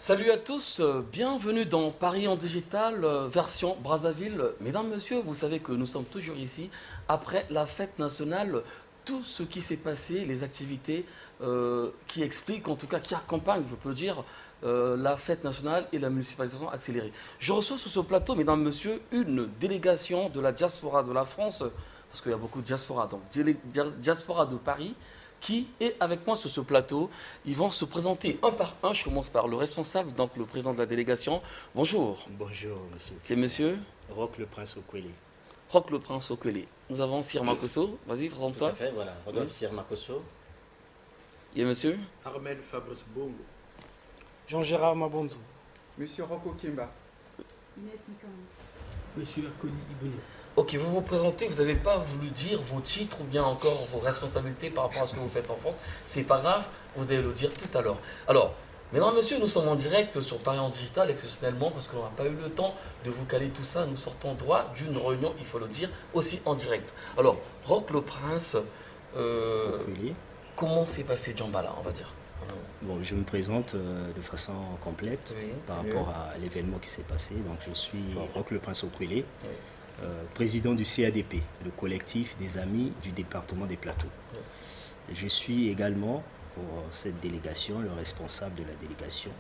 Salut à tous, bienvenue dans Paris en digital, version Brazzaville. Mesdames, messieurs, vous savez que nous sommes toujours ici après la fête nationale. Tout ce qui s'est passé, les activités qui expliquent, en tout cas qui accompagnent, je peux dire, la fête nationale et la municipalisation accélérée. Je reçois sur ce plateau, mesdames, messieurs, une délégation de la diaspora de la France, parce qu'il y a beaucoup de diaspora, donc diaspora de Paris, qui est avec moi sur ce plateau. Ils vont se présenter un par un. Je commence par le responsable, donc le président de la délégation. Bonjour. Bonjour, monsieur. C'est monsieur Roch le Prince Okwele. Roch le Prince Okwele. Nous avons Sir Makosso. Vas-y, Tout présente-toi. à fait, voilà. Rodolphe Sir Makosso. Et monsieur Armel Fabrice Bongo. Jean-Gérard Mabonzo. Monsieur Rocco Kimba. Inès Mikaman. Monsieur Akoni Ibouné. Ok, vous vous présentez, vous n'avez pas voulu dire vos titres ou bien encore vos responsabilités par rapport à ce que vous faites en France. C'est pas grave, vous allez le dire tout à l'heure. Alors, mesdames, messieurs, nous sommes en direct sur Paris en digital exceptionnellement parce qu'on n'a pas eu le temps de vous caler tout ça. Nous sortons droit d'une réunion, il faut le dire, aussi en direct. Alors, Roch le Prince, Okwele. comment s'est passé Djambala, on va dire? Bon, je me présente de façon complète Oui, par c'est rapport à l'événement qui s'est passé. Donc, je suis Roch le Prince Okwele, Oui. président du CADP, le collectif des amis du département des Plateaux. Je suis également, pour cette délégation, le responsable de la délégation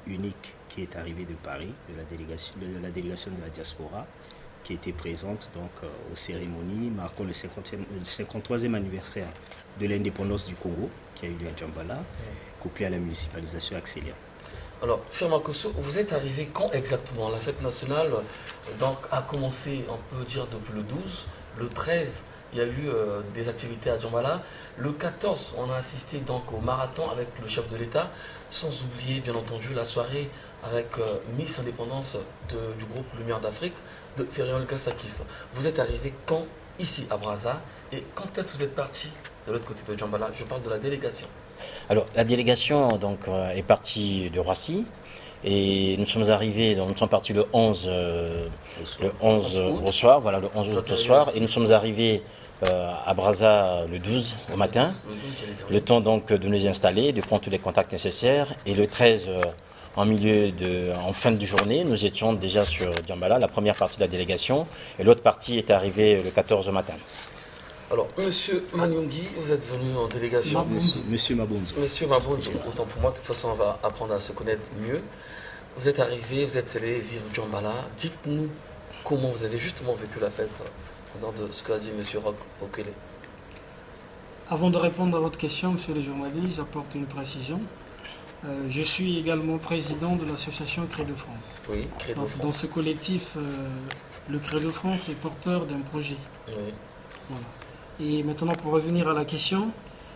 unique qui est arrivée de Paris, de la délégation de la diaspora, qui était présente donc, aux cérémonies marquant le 53e anniversaire de l'indépendance du Congo, qui a eu lieu à Djambala, couplé à la municipalisation accélérée. Alors, Sir Makosso, vous êtes arrivé quand exactement? La fête nationale donc, a commencé, on peut dire, depuis le 12. Le 13, il y a eu des activités à Djambala. Le 14, on a assisté donc au marathon avec le chef de l'État, sans oublier, bien entendu, la soirée avec Miss Indépendance du groupe Lumière d'Afrique de Feriol Kassakis. Vous êtes arrivé quand ici à Brazza et quand est-ce que vous êtes parti de l'autre côté de Djambala? Je parle de la délégation. Alors, la délégation donc, est partie de Roissy et nous sommes arrivés, donc, nous sommes partis le 11 au soir, voilà, le 11 août au soir, et nous sommes arrivés à Brazza le 12 au matin, Le 12, j'allais dire. le temps donc de nous y installer, de prendre tous les contacts nécessaires, et le 13 en fin de journée, nous étions déjà sur Djambala, la première partie de la délégation, et l'autre partie est arrivée le 14 au matin. Alors, monsieur Manyongi, vous êtes venu en délégation. Monsieur Mabonzo. Monsieur Mabonzo, autant pour moi, de toute façon, on va apprendre à se connaître mieux. Vous êtes arrivé, vous êtes allé vivre Djambala. Dites-nous comment vous avez justement vécu la fête, en dehors de ce qu'a dit monsieur Roch Okwele. Avant de répondre à votre question, monsieur le journaliste, j'apporte une précision. Je suis également président de l'association Credo France. Oui, Credo Donc, dans France. ce collectif, le Credo France est porteur d'un projet. Oui. Voilà. Et maintenant, pour revenir à la question,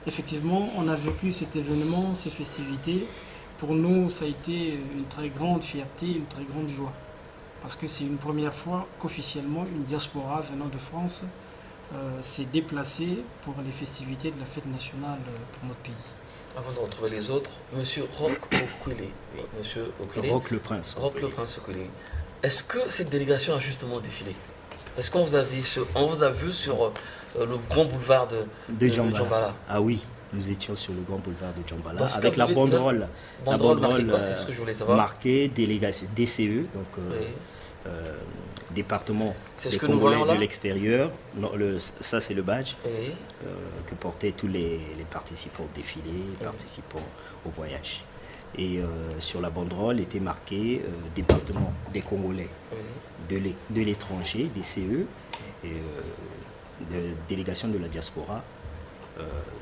effectivement, on a vécu cet événement, ces festivités. Pour nous, ça a été une très grande fierté, une très grande joie. Parce que c'est une première fois qu'officiellement, une diaspora venant de France s'est déplacée pour les festivités de la fête nationale pour notre pays. Avant de retrouver les autres, monsieur Roch Okwele. Monsieur Okwele. Roch le Prince. Roch le Prince Okwele. Est-ce que cette délégation a justement défilé? Est-ce qu'on vous a vu sur le grand boulevard de Djambala? Ah oui, nous étions sur le grand boulevard de Djambala Dans ce avec cas, la vous avez- banderole. Banderole marquée quoi? C'est ce que je voulais savoir. marquée délégation DCE, donc Oui. département C'est ce des que nous Congolais voyons là? de l'extérieur. Non, ça c'est le badge Oui. que portaient tous les participants au défilé, participants au voyage. Et sur la banderole était marqué département des Congolais Oui. de l'étranger, DCE, et délégation de la diaspora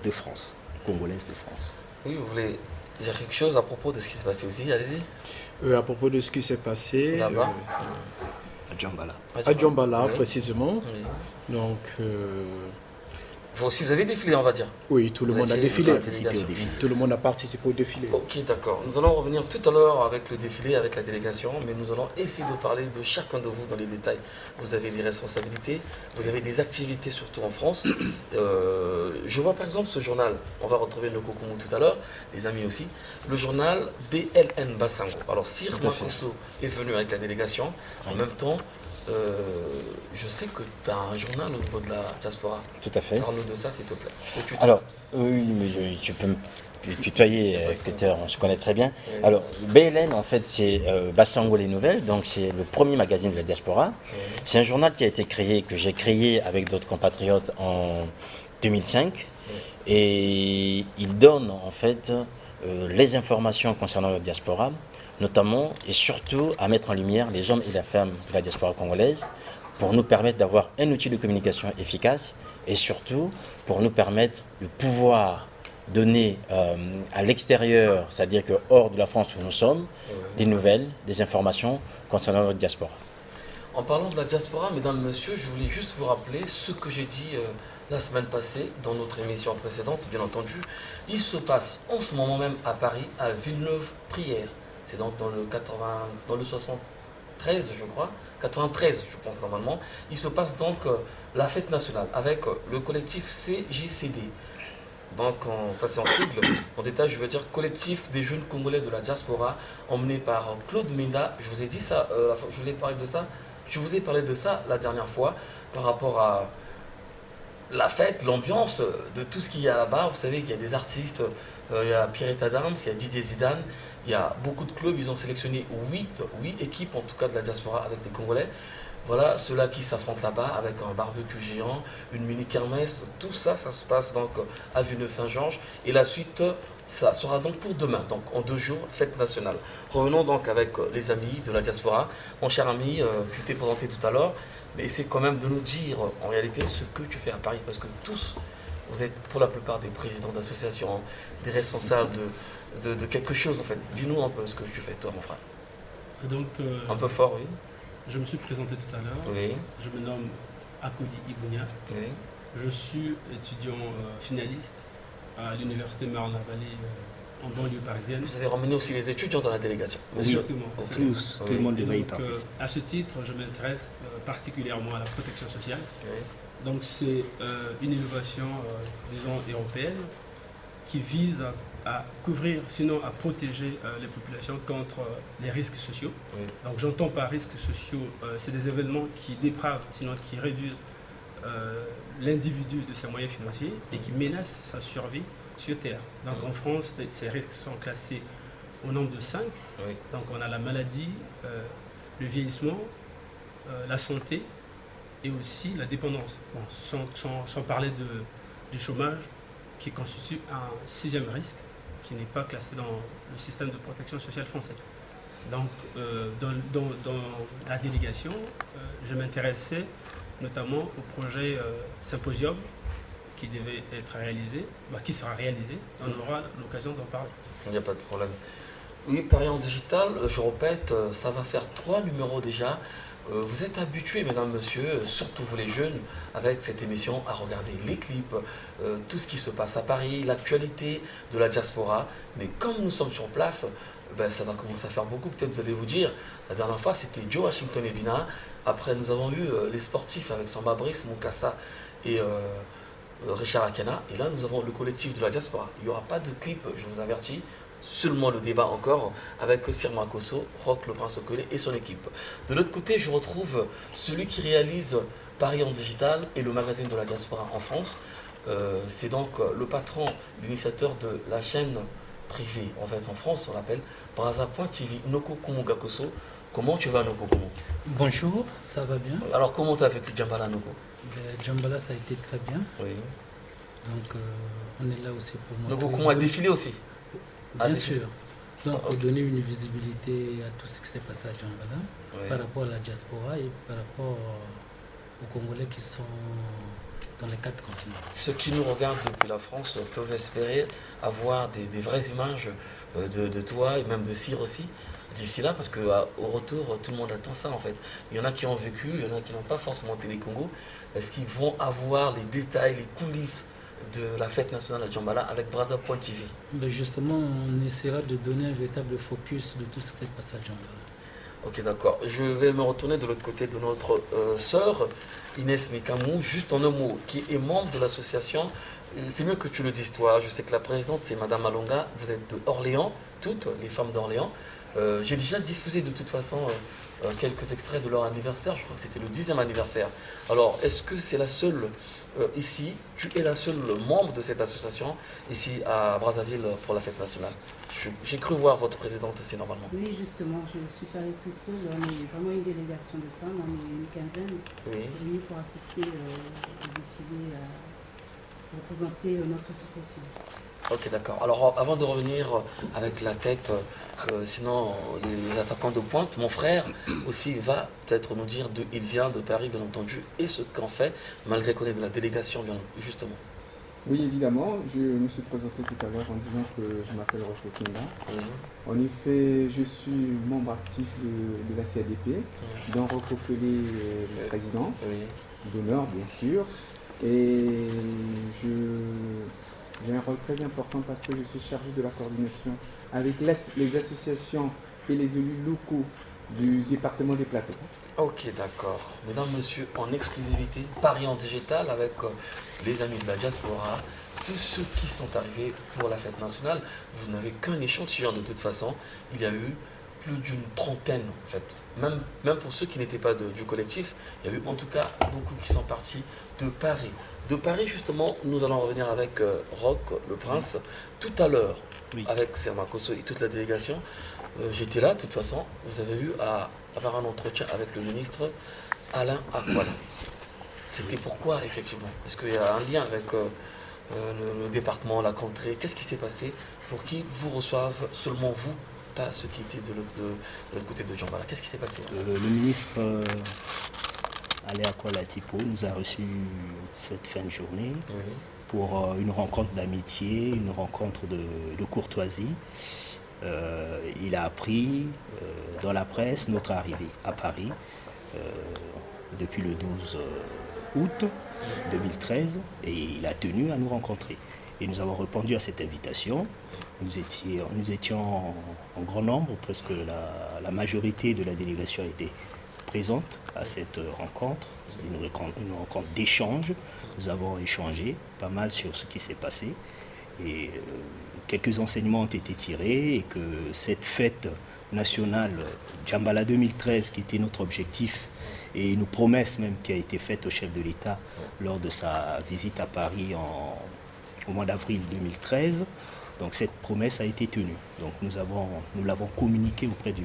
de France, congolaise de France. Oui, vous voulez dire quelque chose à propos de ce qui s'est passé aussi? Allez-y. À propos de ce qui s'est passé Là-bas. À Djambala. à Djambala Oui. précisément. Oui. Donc, Vous aussi, vous avez défilé, on va dire. oui, tout le Vous monde a étiez défilé. dans la délégation. Tout le monde a participé au défilé. Ok, d'accord. Nous allons revenir tout à l'heure avec le défilé, avec la délégation, mais nous allons essayer de parler de chacun de vous dans les détails. Vous avez des responsabilités, vous avez des activités surtout en France. Je vois par exemple ce journal, on va retrouver le Kokomo tout à l'heure, les amis aussi, le journal BLN Bassango. Alors Sir Makosso est venu avec la délégation, en même temps, Je sais que tu as un journal au niveau de la diaspora. Tout à fait. Parle-nous de ça, s'il te plaît. Je te tutoie. Alors, oui, mais tu peux me tutoyer, Peter, on se connaît très bien. Oui. Alors, BLN, en fait, c'est Bassango les Nouvelles, donc c'est le premier magazine de la diaspora. Oui. C'est un journal qui a été créé, que j'ai créé avec d'autres compatriotes en 2005. Oui. Et il donne, en fait, les informations concernant la diaspora, notamment et surtout à mettre en lumière les hommes et les femmes de la diaspora congolaise, pour nous permettre d'avoir un outil de communication efficace et surtout pour nous permettre de pouvoir donner à l'extérieur, c'est-à-dire que hors de la France où nous sommes, des nouvelles, des informations concernant notre diaspora. En parlant de la diaspora, mesdames, messieurs, je voulais juste vous rappeler ce que j'ai dit la semaine passée dans notre émission précédente, bien entendu. Il se passe en ce moment même à Paris, à Villeneuve-Prière. C'est donc dans le 73, je crois. 93, je pense normalement. Il se passe donc la fête nationale avec le collectif CJCD. Donc, ça c'est en sigle. En détail, je veux dire collectif des jeunes Congolais de la diaspora, emmené par Claude Menda. Je vous ai dit ça, je vous ai parlé de ça. Je vous ai parlé de ça la dernière fois par rapport à la fête, l'ambiance de tout ce qu'il y a là-bas. Vous savez qu'il y a des artistes, il y a Pierrette Adams, il y a Didier Zidane, il y a beaucoup de clubs. Ils ont sélectionné 8 équipes en tout cas de la diaspora avec des Congolais. Voilà, ceux-là qui s'affrontent là-bas avec un barbecue géant, une mini kermesse, tout ça, ça se passe donc à Villeneuve-Saint-Georges. Et la suite, ça sera donc pour demain, donc en 2 jours, fête nationale. Revenons donc avec les amis de la diaspora. Mon cher ami, tu t'es présenté tout à l'heure, mais essaie quand même de nous dire en réalité ce que tu fais à Paris, parce que tous, vous êtes pour la plupart des présidents d'associations, des responsables de quelque chose en fait. Dis-nous un peu ce que tu fais toi, mon frère. Donc, Un peu fort, oui. je me suis présenté tout à l'heure. Oui, Je me nomme Akodi Ibounia. oui. Je suis étudiant finaliste à l'université Marne-la-Vallée en banlieue parisienne. Vous avez ramené aussi les étudiants dans la délégation. Monsieur. Exactement. Ok. Tout le monde devrait y Donc, participer. à ce titre, je m'intéresse particulièrement à la protection sociale. Oui. Donc, c'est une innovation, disons, européenne qui vise à couvrir, sinon à protéger les populations contre les risques sociaux. Oui. Donc j'entends par risques sociaux, c'est des événements qui dépravent, sinon qui réduisent l'individu de ses moyens financiers et qui menacent sa survie sur Terre. Donc en France, ces risques sont classés au nombre de 5. Oui. Donc on a la maladie, le vieillissement, la santé et aussi la dépendance. Bon, sans parler du chômage qui constitue un 6e risque qui n'est pas classé dans le système de protection sociale français. Donc, dans la délégation, je m'intéressais notamment au projet Symposium qui devait être réalisé, qui sera réalisé. On aura l'occasion d'en parler. Il n'y a pas de problème. Oui, Paris en digital, je répète, ça va faire 3 numéros déjà. Vous êtes habitués, mesdames, messieurs, surtout vous les jeunes, avec cette émission, à regarder les clips, tout ce qui se passe à Paris, l'actualité de la diaspora. Mais comme nous sommes sur place, ça va commencer à faire beaucoup. Peut-être vous allez vous dire, la dernière fois c'était Joe Washington et Bina. Après nous avons eu les sportifs avec Samba Brice, Moukassa et Richard Akana. Et là nous avons le collectif de la diaspora. Il n'y aura pas de clip, je vous avertis. Seulement le débat encore avec Sirma Kosso, Rock le Prince Okolé et son équipe. De l'autre côté, je retrouve celui qui réalise Paris en digital et le magazine de la diaspora en France. C'est donc le patron, l'initiateur de la chaîne privée, en fait en France, on l'appelle Braza.tv, Noko Kumuga Kosso. Comment tu vas, Noko Kumu? Bonjour, ça va bien. Alors comment tu as vécu Djambala, Noko? Djambala, ça a été très bien. Oui. Donc, on est là aussi pour moi. Noko Kumu a défilé aussi? Bien sûr. Donc, Ok. pour donner une visibilité à tout ce qui s'est passé à Djambala, Oui. par rapport à la diaspora et par rapport aux Congolais qui sont dans les 4 continents. Ceux qui nous regardent depuis la France peuvent espérer avoir des vraies images de toi et même de Cyr aussi d'ici là, parce qu'au retour, tout le monde attend ça en fait. Il y en a qui ont vécu, il y en a qui n'ont pas forcément Télé Congo. Est-ce qu'ils vont avoir les détails, les coulisses de la fête nationale à Djambala avec Braza.tv? Justement, on essaiera de donner un véritable focus de tout ce qui s'est passé à Djambala. Ok, d'accord. Je vais me retourner de l'autre côté de notre sœur, Inès Mikamou, juste en un mot, qui est membre de l'association. C'est mieux que tu le dises toi. Je sais que la présidente, c'est Madame Malonga. Vous êtes de Orléans, toutes les femmes d'Orléans. J'ai déjà diffusé de toute façon quelques extraits de leur anniversaire. Je crois que c'était le 10e anniversaire. Alors, est-ce que c'est la seule ici, tu es la seule membre de cette association ici à Brazzaville pour la fête nationale? J'ai cru voir votre présidente aussi normalement. Oui, justement, je ne suis pas allée toute seule. On est vraiment une délégation de femmes, on est une quinzaine Oui. venues pour assister au défilé, représenter notre association. Ok, d'accord. Alors, avant de revenir avec la tête, sinon les attaquants de pointe, mon frère aussi va peut-être nous dire d'où il vient, de Paris, bien entendu, et ce qu'en fait, malgré qu'on est de la délégation, bien justement. Oui, évidemment. Je me suis présenté tout à l'heure en disant que je m'appelle Rocco Kimba. En effet, je suis membre actif de la CADP, dont Rocco Pelé est le président, d'honneur bien sûr. Et j'ai un rôle très important parce que je suis chargé de la coordination avec les associations et les élus locaux du département des Plateaux. Ok, d'accord. Mesdames, messieurs, en exclusivité, Paris en digital avec les amis de la diaspora, tous ceux qui sont arrivés pour la fête nationale. Vous n'avez qu'un échantillon de toute façon. Il y a eu plus d'une trentaine en fait. Même pour ceux qui n'étaient pas du collectif, il y a eu en tout cas beaucoup qui sont partis de Paris. De Paris justement, nous allons revenir avec Roch, le prince, tout à l'heure, avec Serma Kosso et toute la délégation. J'étais là de toute façon, vous avez eu à avoir un entretien avec le ministre Alain Akwala. C'était pourquoi effectivement? Est-ce qu'il y a un lien avec le département, la contrée? Qu'est-ce qui s'est passé pour qu'ils vous reçoivent seulement vous, pas ceux qui étaient de l'autre côté de Djambala? Qu'est-ce qui s'est passé? Le ministre Alain Akwala Tipo nous a reçus cette fin de journée pour une rencontre d'amitié, une rencontre de courtoisie. Il a appris dans la presse notre arrivée à Paris depuis le 12 août 2013 et il a tenu à nous rencontrer. Et nous avons répondu à cette invitation. Nous étions en grand nombre, presque la majorité de la délégation a été présente à cette rencontre. C'était une rencontre d'échange. Nous avons échangé pas mal sur ce qui s'est passé. Et quelques enseignements ont été tirés et que cette fête nationale Djambala 2013, qui était notre objectif et une promesse même qui a été faite au chef de l'État lors de sa visite à Paris au mois d'avril 2013, donc cette promesse a été tenue. Donc nous l'avons communiqué auprès du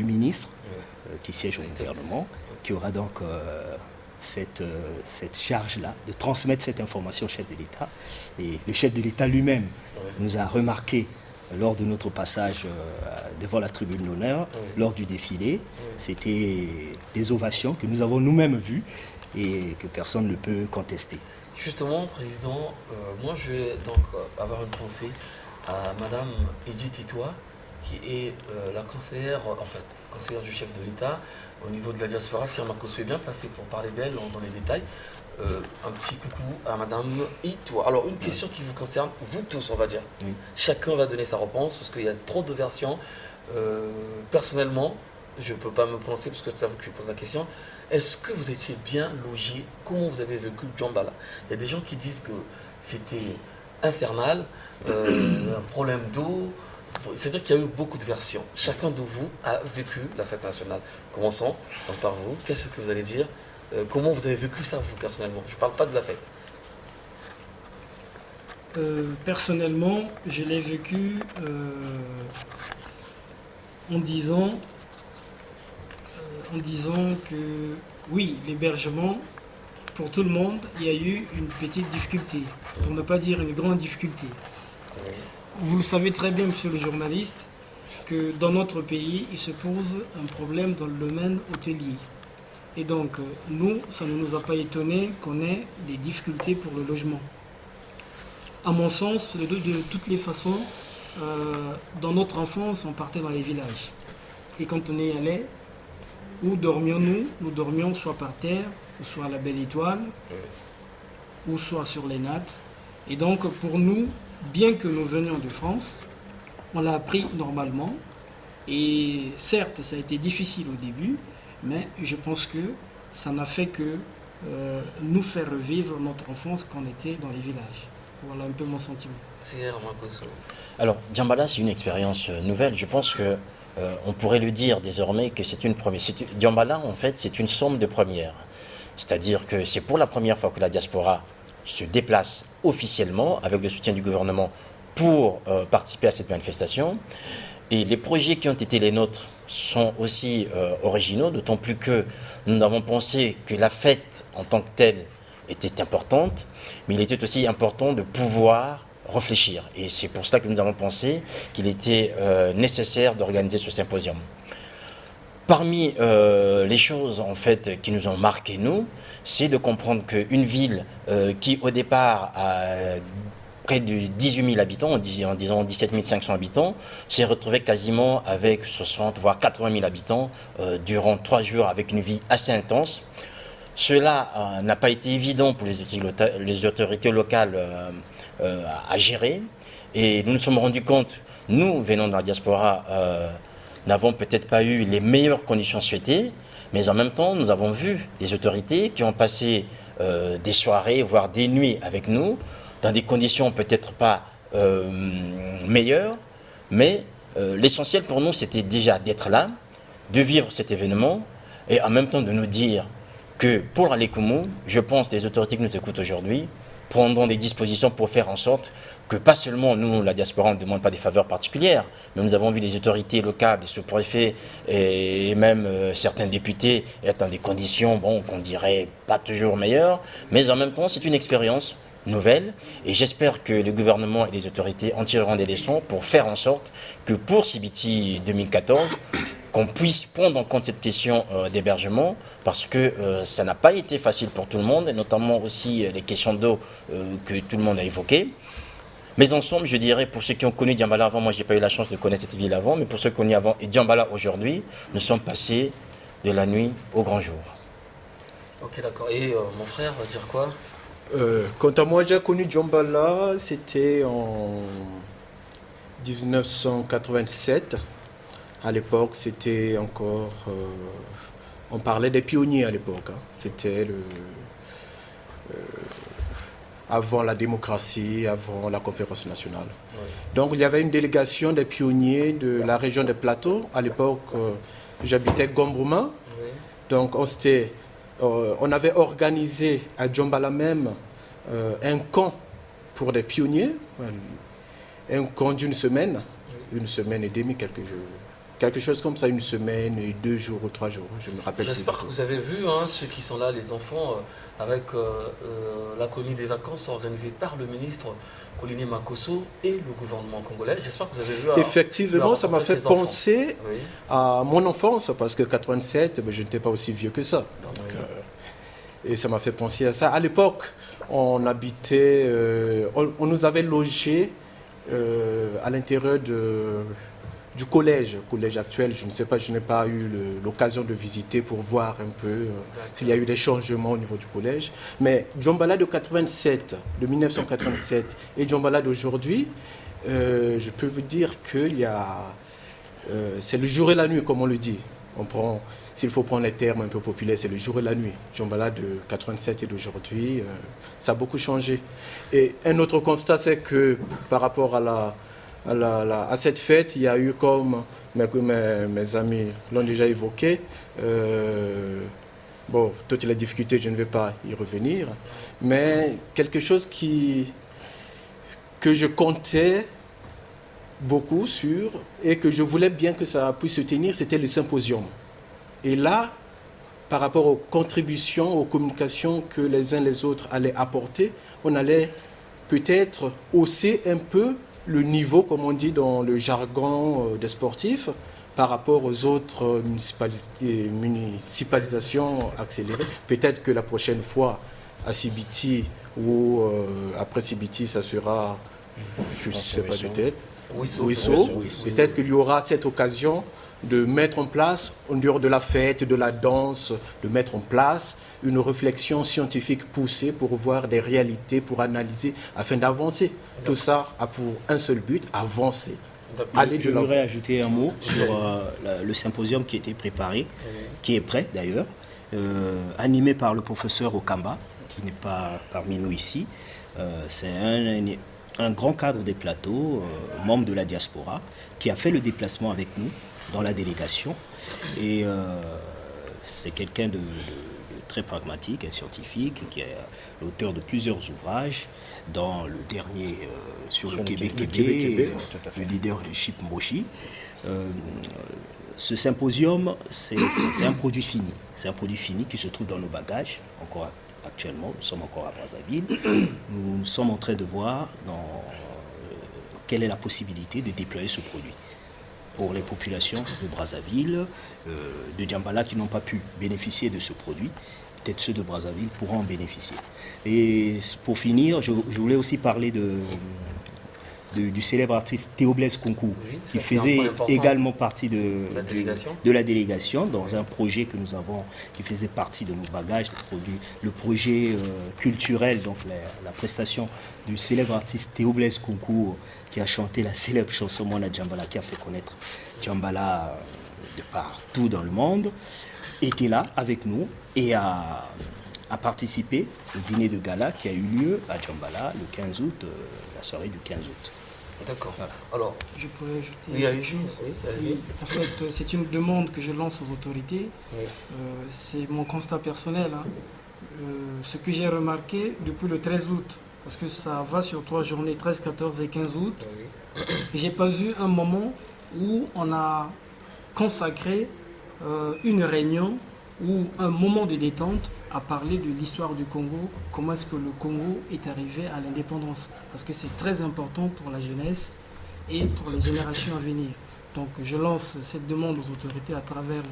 ministre qui siège au gouvernement, qui aura donc cette charge-là de transmettre cette information au chef de l'État. Et le chef de l'État lui-même nous a remarqué lors de notre passage devant la tribune d'honneur, lors du défilé. C'était des ovations que nous avons nous-mêmes vues et que personne ne peut contester. Justement, Président, moi je vais donc avoir une pensée à Madame Edith Titois, qui est la conseillère, conseillère du chef de l'État au niveau de la diaspora. Serma Kosso est bien placé pour parler d'elle dans les détails. Un petit coucou à Madame Itoua. Alors une question qui vous concerne, vous tous on va dire. Chacun va donner sa réponse parce qu'il y a trop de versions. Personnellement, je ne peux pas me prononcer parce que c'est à vous que je pose la question. Est-ce que vous étiez bien logé? Comment vous avez vécu Djambala? Il y a des gens qui disent que c'était infernal, un problème d'eau. C'est-à-dire qu'il y a eu beaucoup de versions. Chacun de vous a vécu la fête nationale. Commençons donc par vous. Qu'est-ce que vous allez dire? Comment vous avez vécu ça, vous, personnellement? Je ne parle pas de la fête. Personnellement, je l'ai vécu en disant que oui, l'hébergement, pour tout le monde, il y a eu une petite difficulté, pour ne pas dire une grande difficulté. Vous le savez très bien, monsieur le journaliste, que dans notre pays, il se pose un problème dans le domaine hôtelier. Et donc, nous, ça ne nous a pas étonné qu'on ait des difficultés pour le logement. À mon sens, de toutes les façons, dans notre enfance, on partait dans les villages. Et quand on y allait, où dormions-nous? Nous dormions soit par terre, ou soit à la Belle Étoile, ou soit sur les nattes. Et donc, pour nous, bien que nous venions de France, on l'a appris normalement. Et certes, ça a été difficile au début, mais je pense que ça n'a fait que nous faire revivre notre enfance quand on était dans les villages. Voilà un peu mon sentiment. C'est Serma Kosso. Alors, Djambala, c'est une expérience nouvelle. Je pense que on pourrait le dire désormais que c'est une première. Djambala, en fait, c'est une somme de premières. C'est-à-dire que c'est pour la première fois que la diaspora se déplace officiellement avec le soutien du gouvernement pour participer à cette manifestation. Et les projets qui ont été les nôtres sont aussi originaux, d'autant plus que nous avons pensé que la fête en tant que telle était importante, mais il était aussi important de pouvoir réfléchir. Et c'est pour cela que nous avons pensé qu'il était nécessaire d'organiser ce symposium. Parmi les choses en fait qui nous ont marqué, nous, c'est de comprendre qu'une ville qui au départ a près de 18 000 habitants, en disant 17 500 habitants, s'est retrouvée quasiment avec 60 voire 80 000 habitants durant 3 jours avec une vie assez intense. Cela n'a pas été évident pour les autorités locales à gérer, et nous nous sommes rendus compte, nous venant de la diaspora, n'avons peut-être pas eu les meilleures conditions souhaitées, mais en même temps nous avons vu des autorités qui ont passé des soirées, voire des nuits avec nous, dans des conditions peut-être pas meilleures, mais l'essentiel pour nous c'était déjà d'être là, de vivre cet événement, et en même temps de nous dire que pour Alekoumou, je pense que les autorités qui nous écoutent aujourd'hui prendront des dispositions pour faire en sorte que pas seulement nous, la diaspora, on ne demande pas des faveurs particulières, mais nous avons vu les autorités locales, les sous-préfets et même certains députés être dans des conditions, bon, qu'on dirait pas toujours meilleures, mais en même temps c'est une expérience nouvelle, et j'espère que le gouvernement et les autorités en tireront des leçons pour faire en sorte que pour CBT 2014, qu'on puisse prendre en compte cette question d'hébergement, parce que ça n'a pas été facile pour tout le monde, et notamment aussi les questions d'eau que tout le monde a évoquées. Mais ensemble, je dirais, pour ceux qui ont connu Djambala avant, moi j'ai pas eu la chance de connaître cette ville avant, mais pour ceux qui ont connu avant et Djambala aujourd'hui, nous sommes passés de la nuit au grand jour. Ok, d'accord. Et mon frère va dire quoi? Quant à moi, j'ai connu Djambala, c'était en 1987. À l'époque, c'était encore... on parlait des pionniers à l'époque. Hein. C'était avant la démocratie, avant la conférence nationale. Oui. Donc il y avait une délégation des pionniers de la région des Plateaux. À l'époque, j'habitais Gombruma. Oui. Donc on avait organisé à Djambala même un camp pour des pionniers, un camp d'une semaine, oui. Une semaine et demie, quelque chose comme ça, une semaine et 2 jours ou 3 jours, je me rappelle. J'espère que vous avez vu, hein, ceux qui sont là, les enfants, avec la colonie des vacances organisée par le ministre Collinet Makosso et le gouvernement congolais. J'espère que vous avez vu. Effectivement, ça m'a fait penser oui. à mon enfance, parce que 87, je n'étais pas aussi vieux que ça. Donc, oui. Et ça m'a fait penser à ça. À l'époque, on habitait, on nous avait logés à l'intérieur du collège actuel. Je ne sais pas, je n'ai pas eu l'occasion de visiter pour voir un peu s'il y a eu des changements au niveau du collège. Mais Djambala de 1987 et Djambala d'aujourd'hui, je peux vous dire qu'il y a... c'est le jour et la nuit, comme on le dit. S'il faut prendre les termes un peu populaires, c'est le jour et la nuit. Djambala de 87 et d'aujourd'hui, ça a beaucoup changé. Et un autre constat, c'est que par rapport à cette fête, il y a eu, comme mes amis l'ont déjà évoqué, toutes les difficultés, je ne vais pas y revenir, mais quelque chose que je comptais beaucoup sur et que je voulais bien que ça puisse se tenir, c'était le symposium. Et là, par rapport aux contributions, aux communications que les uns les autres allaient apporter, on allait peut-être hausser un peu le niveau, comme on dit dans le jargon des sportifs, par rapport aux autres municipalisations accélérées. Peut-être que la prochaine fois, à CBT ou après CBT, ça sera, je ne sais pas de tête, Ouisso. Peut-être qu'il y aura cette occasion de mettre en place, en dehors de la fête, de la danse, de mettre en place une réflexion scientifique poussée pour voir des réalités, pour analyser, afin d'avancer. Tout ça a pour un seul but, avancer. Je voudrais ajouter un mot sur le symposium qui a été préparé, qui est prêt d'ailleurs, animé par le professeur Okamba, qui n'est pas parmi nous ici. C'est un grand cadre des plateaux, membre de la diaspora, qui a fait le déplacement avec nous dans la délégation. Et c'est quelqu'un de très pragmatique, un scientifique, qui est l'auteur de plusieurs ouvrages, dans le dernier sur le Québec, le leadership Moshi. Ce symposium, c'est un produit fini. C'est un produit fini qui se trouve dans nos bagages, encore actuellement. Nous sommes encore à Brazzaville. Nous sommes en train de voir quelle est la possibilité de déployer ce produit pour les populations de Brazzaville, de Djambala qui n'ont pas pu bénéficier de ce produit. Peut-être ceux de Brazzaville pourront en bénéficier. Et pour finir, je voulais aussi parler du célèbre artiste Théo Blaise Concours, qui faisait également partie de la délégation dans un projet que nous avons, qui faisait partie de nos bagages, le projet culturel, donc la prestation du célèbre artiste Théo Blaise Concours, qui a chanté la célèbre chanson Mwana Djambala, qui a fait connaître Djambala de partout dans le monde, était là avec nous et a participé au dîner de gala qui a eu lieu à Djambala le 15 août, la soirée du 15 août. D'accord. Voilà. Alors, Je pourrais ajouter oui, allez-y. Oui, en fait, c'est une demande que je lance aux autorités. Oui. C'est mon constat personnel. Ce que j'ai remarqué depuis le 13 août, parce que ça va sur 3 journées, 13, 14 et 15 août, et j'ai pas vu un moment où on a consacré une réunion ou un moment de détente à parler de l'histoire du Congo, comment est-ce que le Congo est arrivé à l'indépendance. Parce que c'est très important pour la jeunesse et pour les générations à venir. Donc je lance cette demande aux autorités à travers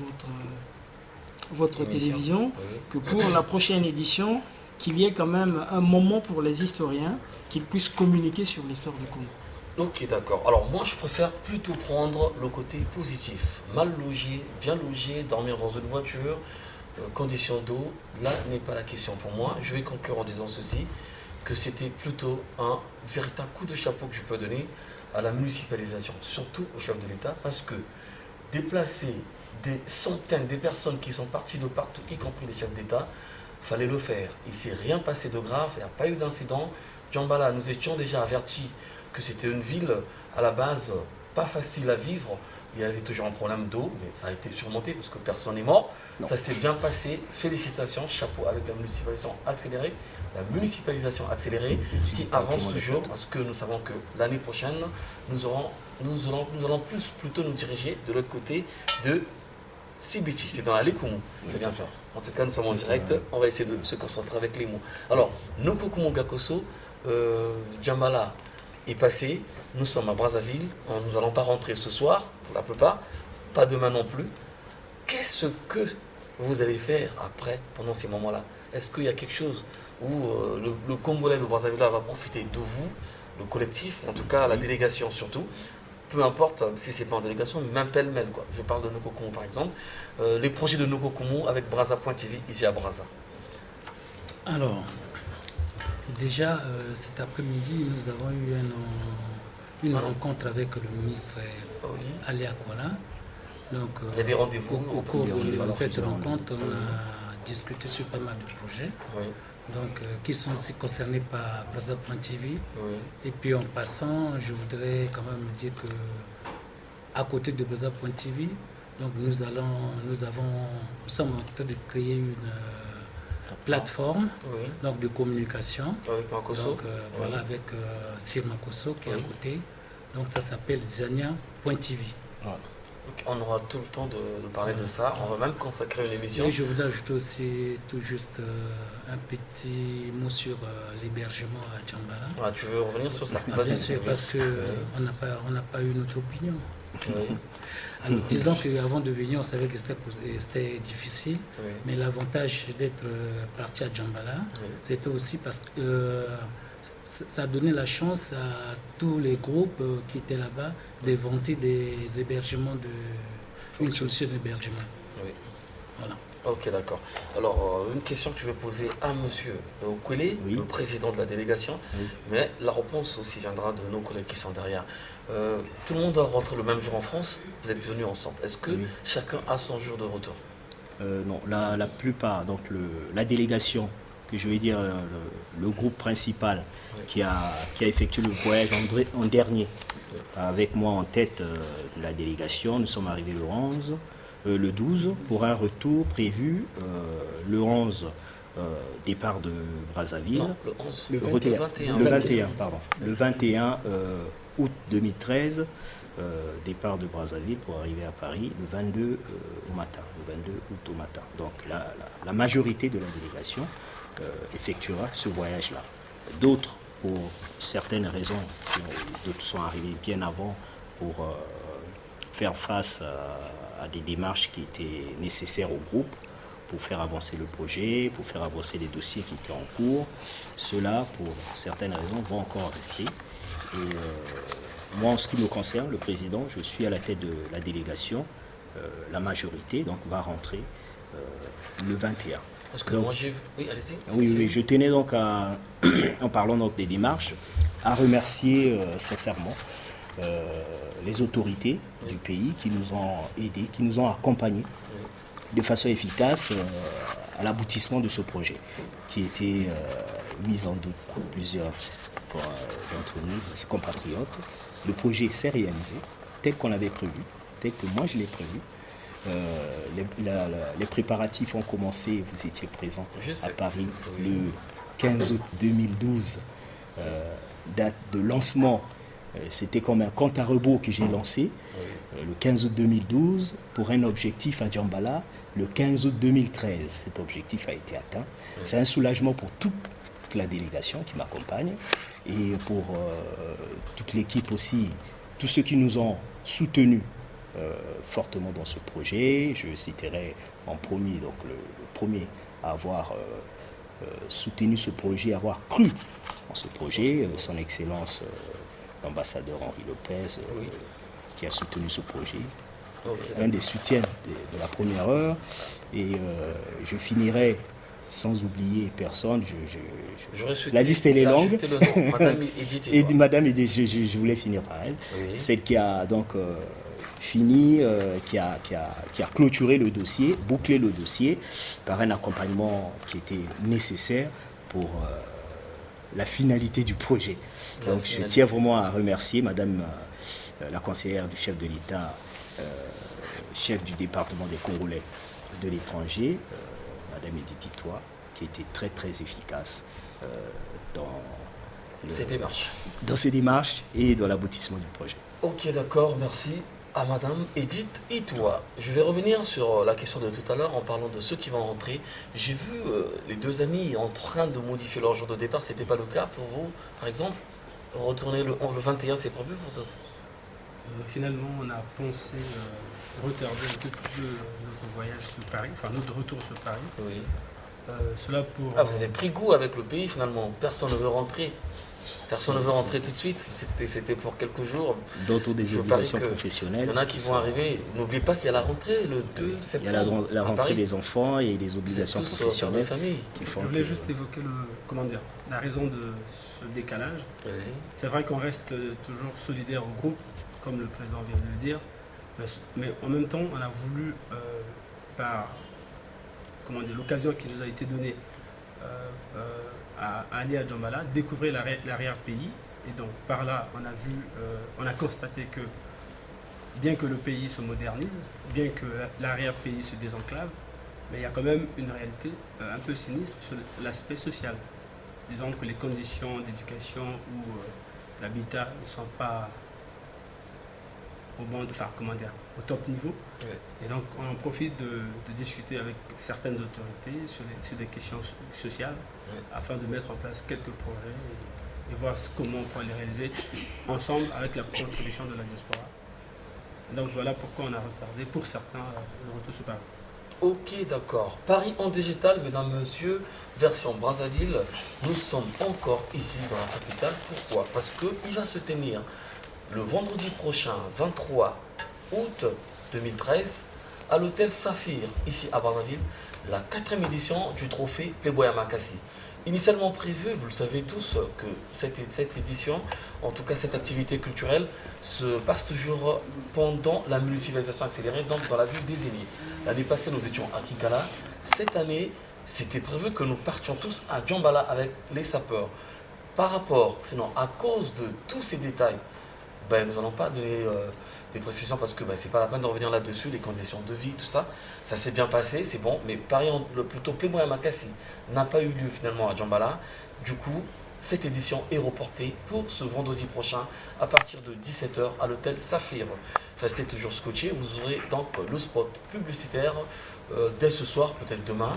votre télévision, que pour la prochaine édition, qu'il y ait quand même un moment pour les historiens, qu'ils puissent communiquer sur l'histoire du Congo. Ok, d'accord. Alors moi, je préfère plutôt prendre le côté positif. Mal logé, bien logé, dormir dans une voiture, conditions d'eau, là n'est pas la question pour moi. Je vais conclure en disant ceci, que c'était plutôt un véritable coup de chapeau que je peux donner à la municipalisation, surtout au chef de l'État, parce que déplacer des centaines de personnes qui sont parties de partout, y compris les chefs d'État, fallait le faire. Il ne s'est rien passé de grave, il n'y a pas eu d'incident. Djambala, nous étions déjà avertis que c'était une ville à la base pas facile à vivre. Il y avait toujours un problème d'eau, mais ça a été surmonté parce que personne n'est mort. Non. Ça s'est bien passé. Félicitations, chapeau avec la municipalisation accélérée. La municipalisation accélérée qui avance toujours parce que nous savons que l'année prochaine, nous allons plutôt nous diriger de l'autre côté de Sibiti. C'est dans la Lékoumou. C'est bien ça. En tout cas, nous sommes en direct. On va essayer de se concentrer avec les mots. Alors, Nokokumo Gakoso, Djambala est passé. Nous sommes à Brazzaville. Nous n'allons pas rentrer ce soir, pour la plupart. Pas demain non plus. Qu'est-ce que vous allez faire après, pendant ces moments-là? Est-ce qu'il y a quelque chose où le Congolais, le Brazzaville va profiter de vous, le collectif, en tout cas la délégation surtout, peu importe si c'est pas en délégation, mais même pêle-mêle, quoi. Je parle de Nokokumo par exemple. Les projets de Nokokumo avec Brazza.tv ici à Brazza. Alors, déjà cet après-midi, nous avons eu une rencontre avec le ministre Ali Akwala. Donc, il y a des rendez-vous au cours de cette rencontre, on a discuté sur pas mal de projets. Oui. Donc, qui sont aussi concernés par Brazza.tv. Oui. Et puis en passant, je voudrais quand même dire que à côté de Brazza.tv, donc nous sommes en train de créer une plateforme donc de communication. Avec Makoso. Donc voilà, avec Sir Makoso qui est à côté. Donc ça s'appelle Zania.tv. On aura tout le temps de parler de ça. On va même consacrer une émission. Et je voudrais ajouter aussi tout juste un petit mot sur l'hébergement à Djambala. Ah, tu veux revenir sur ça? Bien sûr, parce qu'on n'a pas eu notre opinion. Oui. Alors, disons qu'avant de venir, on savait que c'était difficile, mais l'avantage d'être parti à Djambala, c'était aussi parce que ça a donné la chance à tous les groupes qui étaient là-bas d'inventer des hébergements, une solution d'hébergement. Oui. Voilà. Ok, d'accord. Alors, une question que je vais poser à M. Okwele, le président de la délégation, mais la réponse aussi viendra de nos collègues qui sont derrière. Tout le monde doit rentrer le même jour en France. Vous êtes venus ensemble. Est-ce que chacun a son jour de retour? Non, la plupart, donc la délégation je vais dire, le groupe principal qui a effectué le voyage en dernier. Avec moi en tête de la délégation, nous sommes arrivés le 12 pour un retour prévu le 11 départ de Brazzaville. Non, le 11, le 21 août 2013 départ de Brazzaville pour arriver à Paris le 22 au matin, le 22 août au matin. Donc la majorité de la délégation effectuera ce voyage-là. D'autres, pour certaines raisons, d'autres sont arrivés bien avant pour faire face à des démarches qui étaient nécessaires au groupe, pour faire avancer le projet, pour faire avancer les dossiers qui étaient en cours. Ceux-là, pour certaines raisons, vont encore rester. Et moi, en ce qui me concerne, le président, je suis à la tête de la délégation. La majorité donc va rentrer le 21. Parce que donc, moi j'ai vu... Oui, allez-y. Oui, je tenais donc à, en parlant donc des démarches, à remercier sincèrement les autorités du pays qui nous ont aidés, qui nous ont accompagnés de façon efficace à l'aboutissement de ce projet qui était mis en doute par plusieurs d'entre nous, ses compatriotes. Le projet s'est réalisé tel qu'on l'avait prévu, tel que moi je l'ai prévu. Les préparatifs ont commencé, vous étiez présent à Paris le 15 août 2012, date de lancement. C'était comme un compte à rebours que j'ai lancé le 15 août 2012 pour un objectif à Djambala le 15 août 2013. Cet objectif a été atteint. C'est un soulagement pour toute la délégation qui m'accompagne et pour toute l'équipe aussi, tous ceux qui nous ont soutenus fortement dans ce projet. Je citerai en premier, donc le premier à avoir soutenu ce projet, à avoir cru en ce projet, son Excellence l'ambassadeur Henri Lopez, qui a soutenu ce projet. Un des soutiens de la première heure. Et je finirai sans oublier personne. La liste elle est longue. Madame Edith et Madame Edith, je voulais finir par elle. Oui. Celle qui a donc fini, qui a clôturé le dossier, bouclé le dossier par un accompagnement qui était nécessaire pour la finalité du projet. Donc je tiens vraiment à remercier Madame la conseillère du chef de l'État, chef du département des Congolais de l'étranger, Madame Edith Titois, qui était très très efficace dans ces démarches et dans l'aboutissement du projet. Ok, d'accord, merci à Madame Edith Titois. Je vais revenir sur la question de tout à l'heure en parlant de ceux qui vont rentrer. J'ai vu les deux amis en train de modifier leur jour de départ. C'était pas le cas pour vous, par exemple? Retourner le 21, c'est prévu pour ça? Finalement, on a pensé retarder un peu plus notre voyage sur Paris, enfin notre retour sur Paris. Oui. Cela pour... Ah, vous avez pris goût avec le pays finalement. Personne ne veut rentrer. Personne ne veut rentrer tout de suite. C'était pour quelques jours. D'autres des obligations professionnelles. Il y en a qui vont arriver. N'oubliez pas qu'il y a la rentrée le 2 septembre. Il y a la rentrée des enfants et des obligations professionnelles. Je voulais juste évoquer la raison de ce décalage. Oui. C'est vrai qu'on reste toujours solidaire au groupe, comme le président vient de le dire. Mais en même temps, on a voulu, par l'occasion qui nous a été donnée à aller à Djambala, découvrir l'arrière-pays. Et donc par là, on a constaté que bien que le pays se modernise, bien que l'arrière-pays se désenclave, mais il y a quand même une réalité un peu sinistre sur l'aspect social. Disons que les conditions d'éducation ou l'habitat ne sont pas au top niveau. Oui. Et donc on en profite de discuter avec certaines autorités sur des questions sociales, oui, afin de mettre en place quelques projets et voir comment on pourrait les réaliser ensemble avec la contribution de la diaspora. Et donc voilà pourquoi on a retardé pour certains le retour sur Paris. Ok, d'accord. Paris en digital, mesdames, messieurs, version Brazzaville. Nous sommes encore ici dans la capitale. Pourquoi? Parce qu'il va se tenir le vendredi prochain, 23 août 2013, à l'hôtel Saphir, ici à Brazzaville, la 4e édition du trophée Playboy Amakassi. Initialement prévu, vous le savez tous, que cette édition, en tout cas cette activité culturelle, se passe toujours pendant la municipalisation accélérée, donc dans la ville désignée. L'année passée, nous étions à Kikala. Cette année, c'était prévu que nous partions tous à Djambala avec les sapeurs. Par rapport, sinon à cause de tous ces détails, ben, nous n'allons pas donner des précisions parce que ben, c'est pas la peine de revenir là-dessus, les conditions de vie, tout ça. Ça s'est bien passé, c'est bon, mais plutôt Playboy à Makassi n'a pas eu lieu finalement à Djambala. Du coup, cette édition est reportée pour ce vendredi prochain à partir de 17h à l'hôtel Saphir. Restez toujours scotchés, vous aurez donc le spot publicitaire dès ce soir, peut-être demain,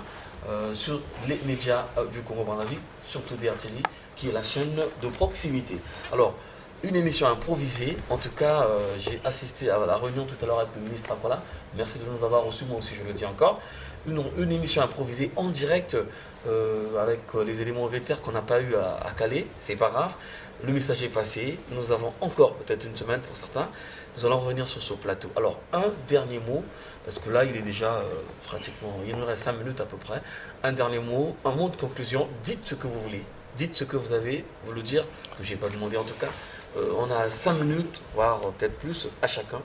sur les médias du Congo-Brazzaville, surtout DRTV, qui est la chaîne de proximité. Alors, une émission improvisée. En tout cas, j'ai assisté à la réunion tout à l'heure avec le ministre Akola. Merci de nous avoir reçus, moi aussi je le dis encore. Une émission improvisée en direct avec les éléments vétères qu'on n'a pas eu à caler. C'est pas grave. Le message est passé. Nous avons encore peut-être une semaine pour certains. Nous allons revenir sur ce plateau. Alors, un dernier mot, parce que là, il est déjà pratiquement... Il nous reste 5 minutes à peu près. Un dernier mot, un mot de conclusion. Dites ce que vous voulez. Dites ce que vous avez, vous le dire, que je n'ai pas demandé en tout cas. On a 5 minutes, voire peut-être plus, à chacun.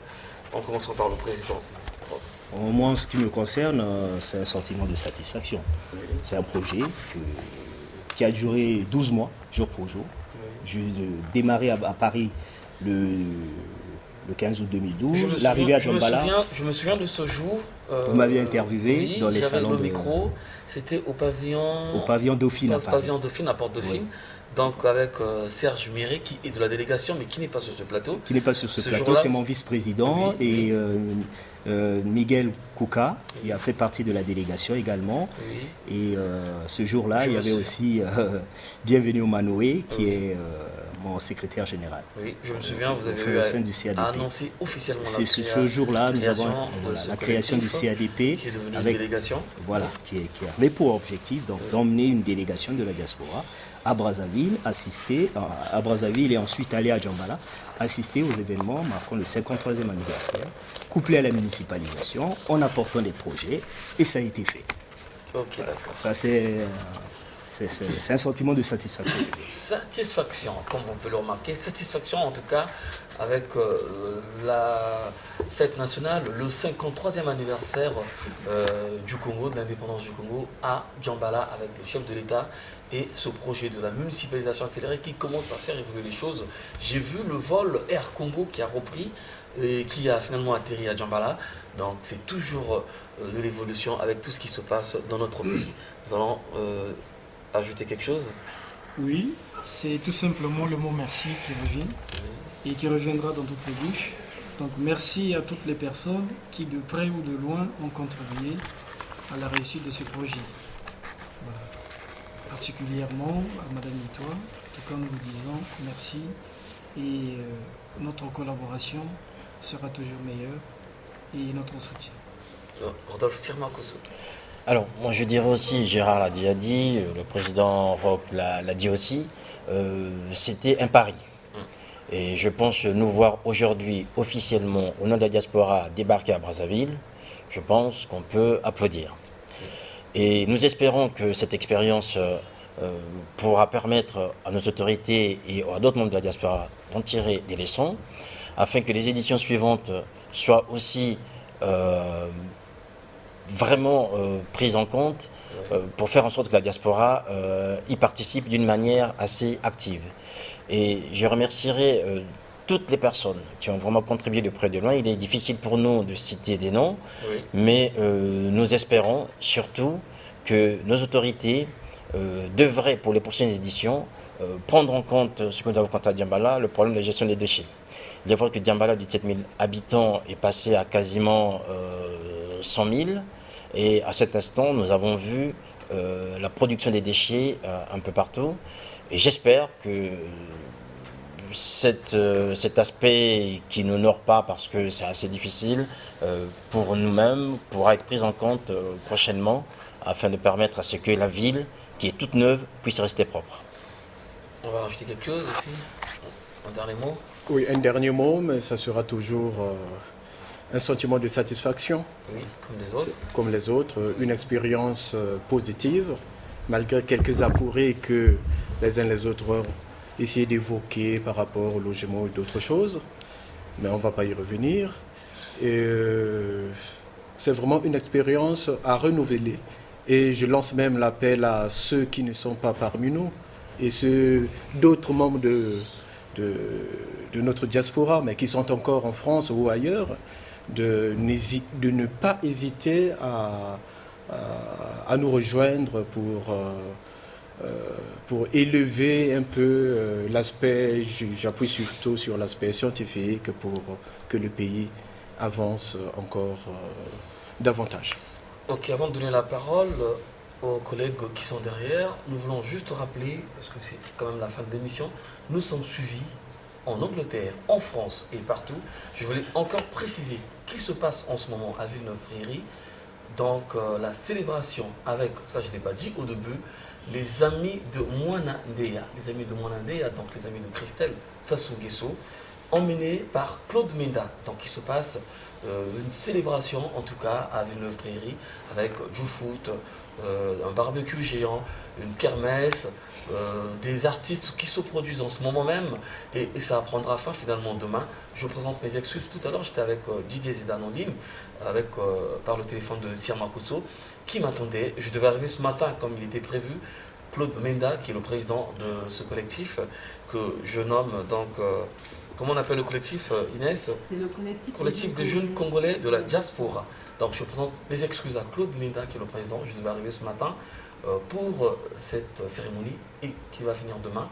En commençant par le président. Moi, en ce qui me concerne, c'est un sentiment de satisfaction. C'est un projet qui a duré 12 mois, jour pour jour. J'ai démarré à Paris le 15 août 2012, l'arrivée à Djambala. Je me souviens de ce jour. Vous m'aviez interviewé dans les salons le micro, c'était au pavillon Dauphine. Au pavillon Dauphine, à Porte Dauphine. Oui. Donc avec Serge Miré, qui est de la délégation, mais qui n'est pas sur ce plateau. Qui n'est pas sur ce plateau, c'est mon vice-président. Oui, et Miguel Kouka, qui a fait partie de la délégation également. Oui. Et ce jour-là, il y avait aussi Bienvenue au Manoé, qui est mon secrétaire général. Oui, je me souviens, vous avez annoncé officiellement c'est ce jour-là, nous avons la création du CADP. Qui est devenu une délégation. Voilà, qui avait pour objectif d'emmener une délégation de la diaspora à Brazzaville, à Brazzaville et ensuite aller à Djambala, assister aux événements marquant le 53e anniversaire, couplé à la municipalisation, en apportant des projets, et ça a été fait. Ok, d'accord. Ça, c'est un sentiment de satisfaction. Satisfaction, comme on peut le remarquer, satisfaction en tout cas avec la fête nationale, le 53e anniversaire du Congo, de l'indépendance du Congo, à Djambala avec le chef de l'État et ce projet de la municipalisation accélérée qui commence à faire évoluer les choses. J'ai vu le vol Air Congo qui a repris et qui a finalement atterri à Djambala. Donc c'est toujours de l'évolution avec tout ce qui se passe dans notre pays. Nous allons ajouter quelque chose? Oui, c'est tout simplement le mot merci qui revient et qui reviendra dans toutes les bouches. Donc merci à toutes les personnes qui de près ou de loin ont contribué à la réussite de ce projet. Voilà. Particulièrement à Madame Nitoa, en tout cas nous vous disons merci et notre collaboration sera toujours meilleure et notre soutien. Rodolphe Sirmakoso. Alors, moi je dirais aussi, Gérard l'a déjà dit, le président Roch l'a dit aussi, c'était un pari. Et je pense nous voir aujourd'hui officiellement au nom de la diaspora débarquer à Brazzaville, je pense qu'on peut applaudir. Et nous espérons que cette expérience pourra permettre à nos autorités et à d'autres membres de la diaspora d'en tirer des leçons, afin que les éditions suivantes soient aussi vraiment prises en compte pour faire en sorte que la diaspora y participe d'une manière assez active. Et je remercierai toutes les personnes qui ont vraiment contribué de près et de loin. Il est difficile pour nous de citer des noms, mais nous espérons surtout que nos autorités devraient, pour les prochaines éditions, prendre en compte ce que nous avons quant à Djambala, le problème de la gestion des déchets. Il est vrai que Djambala, de 7 000 habitants, est passé à quasiment 100 000. Et à cet instant, nous avons vu la production des déchets un peu partout. Et j'espère que cet aspect qui ne n'honore pas parce que c'est assez difficile pour nous-mêmes pourra être pris en compte prochainement afin de permettre à ce que la ville, qui est toute neuve, puisse rester propre. On va rajouter quelque chose aussi. Un dernier mot? Oui, un dernier mot, mais ça sera toujours un sentiment de satisfaction. Oui, comme les autres. Comme les autres, une expérience positive, malgré quelques apourés que les uns les autres ont essayé d'évoquer par rapport au logement et d'autres choses. Mais on ne va pas y revenir. Et c'est vraiment une expérience à renouveler Et je lance même l'appel à ceux qui ne sont pas parmi nous et d'autres membres de notre diaspora, mais qui sont encore en France ou ailleurs, de ne pas hésiter à nous rejoindre pour élever un peu l'aspect, j'appuie surtout sur l'aspect scientifique pour que le pays avance encore davantage. Ok, avant de donner la parole aux collègues qui sont derrière, nous voulons juste rappeler, parce que c'est quand même la fin de l'émission, nous sommes suivis en Angleterre, en France et partout. Je voulais encore préciser qu'il se passe en ce moment à Villeneuve-Prairie, donc la célébration avec, ça je ne l'ai pas dit au début, les amis de Mwanandea, donc les amis de Christelle Sassou Nguesso, emmenés par Claude Menda. Donc il se passe une célébration en tout cas à Villeneuve-Prairie avec du foot, un barbecue géant, une kermesse, des artistes qui se produisent en ce moment même et ça prendra fin finalement demain. Je vous présente mes excuses. Tout à l'heure j'étais avec Didier Zidane en ligne par le téléphone de Sir Makosso qui m'attendait. Je devais arriver ce matin comme il était prévu. Claude Menda qui est le président de ce collectif que je nomme donc... comment on appelle le collectif, Inès? C'est le collectif des jeunes Congolais de la diaspora. Donc je présente mes excuses à Claude Menda qui est le président. Je devais arriver ce matin pour cette cérémonie et qui va finir demain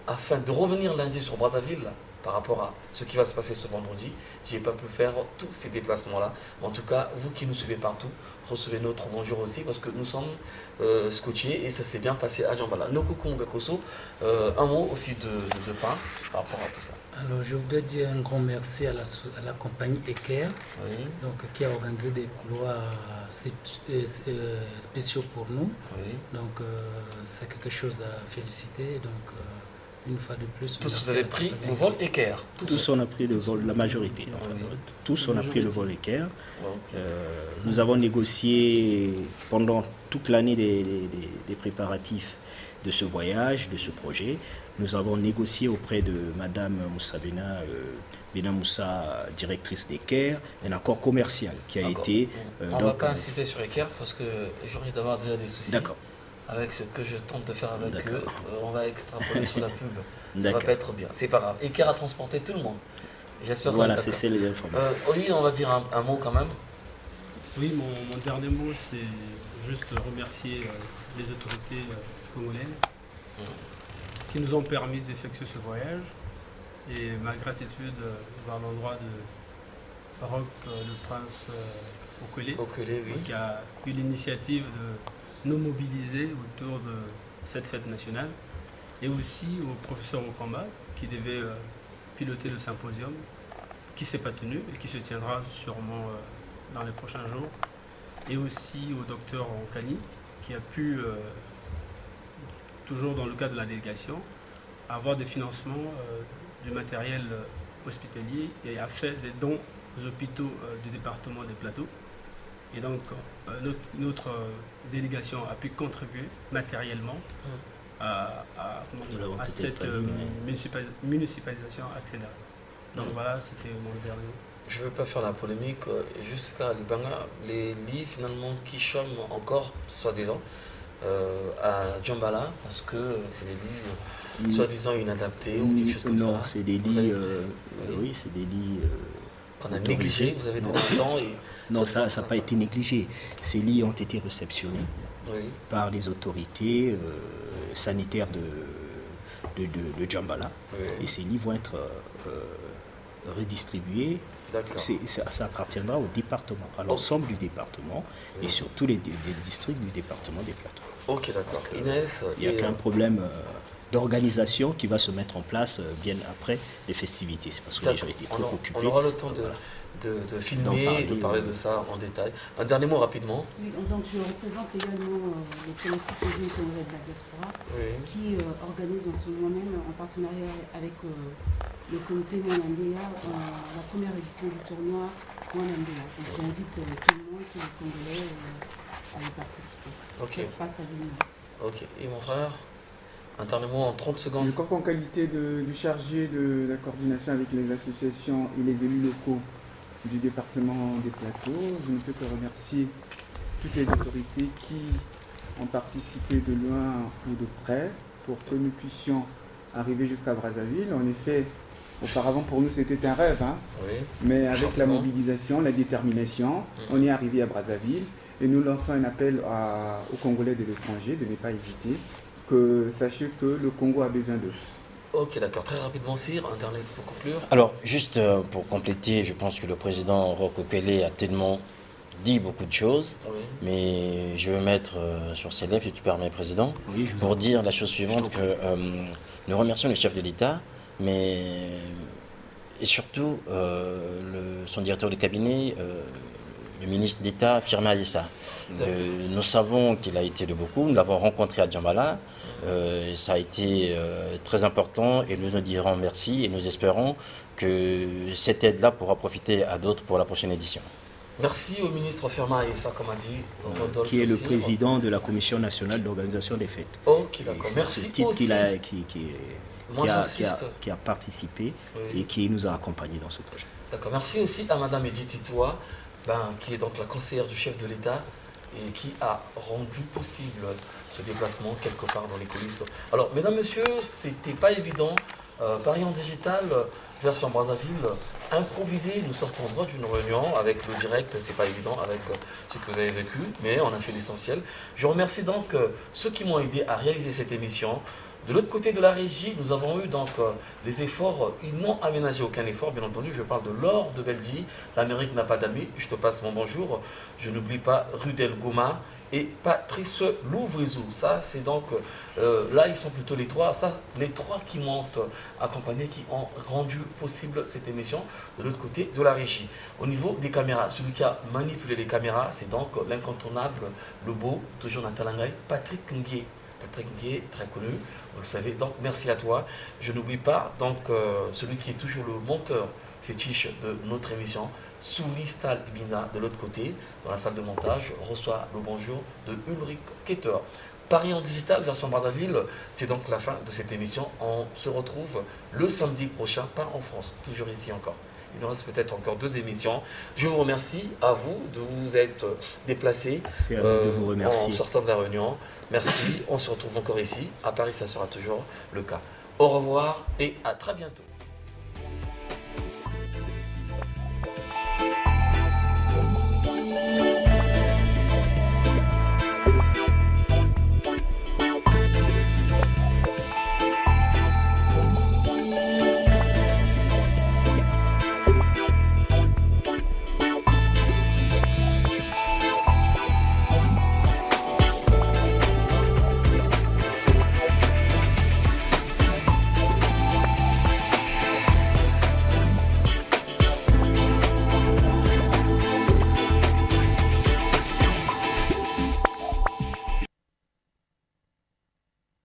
afin de revenir lundi sur Brazzaville par rapport à ce qui va se passer ce vendredi. Je n'ai pas pu faire tous ces déplacements-là. En tout cas, vous qui nous suivez partout, recevez notre bonjour aussi parce que nous sommes scotchés et ça s'est bien passé à Djambala. Nokoko Ngakoso, un mot aussi de fin par rapport à tout ça. Alors, je voudrais dire un grand merci à la compagnie Eker, Oui. donc, qui a organisé des couloirs spéciaux pour nous. Oui. Donc, c'est quelque chose à féliciter. Donc, une fois de plus. Tous vous avez pris le vol Eker. Tous on a pris le vol, la majorité. Enfin, Oui. tous on a pris le vol Eker. Ok. Nous avons négocié pendant toute l'année des préparatifs de ce voyage, de ce projet. Nous avons négocié auprès de Madame Moussa Bena Moussa, directrice d'Eker, un accord commercial qui a D'accord. été... On ne va pas insister sur Eker parce que je risque d'avoir déjà des soucis. D'accord. Avec ce que je tente de faire avec eux, D'accord. on va extrapoler sur la pub. Ça va D'accord. pas être bien. C'est pas grave. Eker a transporté tout le monde. J'espère que Voilà, vous êtes c'est les informations. oui, on va dire un mot quand même. Oui, mon dernier mot, c'est juste remercier les autorités congolaises qui nous ont permis d'effectuer ce voyage et ma gratitude vers l'endroit de Roch le Prince Okele, Okele, oui. qui a eu l'initiative de nous mobiliser autour de cette fête nationale et aussi au professeur Okamba qui devait piloter le symposium qui ne s'est pas tenu et qui se tiendra sûrement dans les prochains jours, et aussi au docteur Onkani qui a pu, toujours dans le cadre de la délégation, avoir des financements du matériel hospitalier et a fait des dons aux hôpitaux du département des Plateaux. Et donc notre délégation a pu contribuer matériellement à cette municipalisation accélérée. Donc voilà, c'était mon dernier. Je ne veux pas faire la polémique, juste car les lits finalement qui chôment encore, soi-disant, à Djambala, parce que c'est des lits soi-disant inadaptés ou quelque chose comme ça. Non, c'est des lits... oui, c'est des lits... qu'on a négligé, vous avez donné le temps et... Non, ça n'a pas été négligé. Ces lits ont été réceptionnés par les autorités sanitaires de Djambala. Oui. Et ces lits vont être redistribués. Ça appartiendra au département, à l'ensemble du département et sur tous les districts du département des Plateaux. Ok, d'accord. Inès, il n'y a qu'un problème d'organisation qui va se mettre en place bien après les festivités. C'est parce que les gens étaient trop occupés. On aura le temps de filmer et de parler de ça en détail. Un dernier mot rapidement. Oui, donc je représente également le collectif des jeunes Congolais de la diaspora qui organise en ce moment même, en partenariat avec le comité Mwanandea, la première édition du tournoi Mwanandea. Donc j'invite tout le monde, tous les Congolais, à y participer. Ça se passe à Villeneuve. Ok. Et mon frère, un dernier mot en 30 secondes. Je crois qu'en qualité du chargé de la coordination avec les associations et les élus locaux du département des Plateaux, je ne peux que remercier toutes les autorités qui ont participé de loin ou de près pour que nous puissions arriver jusqu'à Brazzaville. En effet, auparavant pour nous c'était un rêve, hein, Oui. mais avec la Fortement. mobilisation, la détermination, on est arrivé à Brazzaville et nous lançons un appel aux Congolais de l'étranger de ne pas hésiter, que sachez que le Congo a besoin d'eux. Ok, d'accord. Très rapidement, Cyr, un dernier pour conclure. Alors, juste pour compléter, je pense que le président Rokopele a tellement dit beaucoup de choses, Oui. mais je veux mettre sur ses lèvres, si tu permets, Président, Oui, je vous pour en dire la chose suivante, t'en que nous remercions le chef de l'État, mais et surtout son directeur de cabinet, le ministre d'État, Firmin Aïssa. Nous savons qu'il a été de beaucoup, nous l'avons rencontré à Djambala, ça a été très important et nous nous dirons merci et nous espérons que cette aide-là pourra profiter à d'autres pour la prochaine édition. Merci au ministre Firmin Aïssa, comme a dit Rodolphe qui est le Cyr. président de la Commission nationale d'organisation des fêtes. Ok, Et d'accord. c'est Merci ce titre aussi. Moi, qui j'insiste. a participé Oui. et qui nous a accompagnés dans ce projet. D'accord. Merci aussi à Madame Edith Titoua, qui est donc la conseillère du chef de l'État et qui a rendu possible ce déplacement quelque part dans les coulisses. Alors, mesdames, messieurs, c'était pas évident. Paris en digital, version Brazzaville, improvisé. Nous sortons droit d'une réunion avec le direct, c'est pas évident avec ce que vous avez vécu, mais on a fait l'essentiel. Je remercie donc ceux qui m'ont aidé à réaliser cette émission. De l'autre côté de la régie, nous avons eu donc les efforts, ils n'ont aménagé aucun effort, bien entendu. Je parle de Laure de Beldi, l'Amérique n'a pas d'amis, je te passe mon bonjour. Je n'oublie pas Rudel Goma et Patrice Louvrizou. Ça, c'est donc, là, ils sont plutôt les trois. Ça, les trois qui m'ont accompagné, qui ont rendu possible cette émission de l'autre côté de la régie. Au niveau des caméras, celui qui a manipulé les caméras, c'est donc l'incontournable, le beau, toujours Natalangai, Patrick Nguye. Patrick Nguye, très connu, vous le savez. Donc, merci à toi. Je n'oublie pas donc celui qui est toujours le monteur fétiche de notre émission, Soulistal Ibina, de l'autre côté, dans la salle de montage, reçoit le bonjour de Ulrich Ketter. Paris en digital, version Brazzaville, c'est donc la fin de cette émission. On se retrouve le samedi prochain, pas en France, toujours ici encore. Il nous reste peut-être encore 2 émissions. Je vous remercie à vous de vous être déplacés C'est à nous de vous remercier. en sortant de la réunion. Merci. On se retrouve encore ici. À Paris, ça sera toujours le cas. Au revoir et à très bientôt.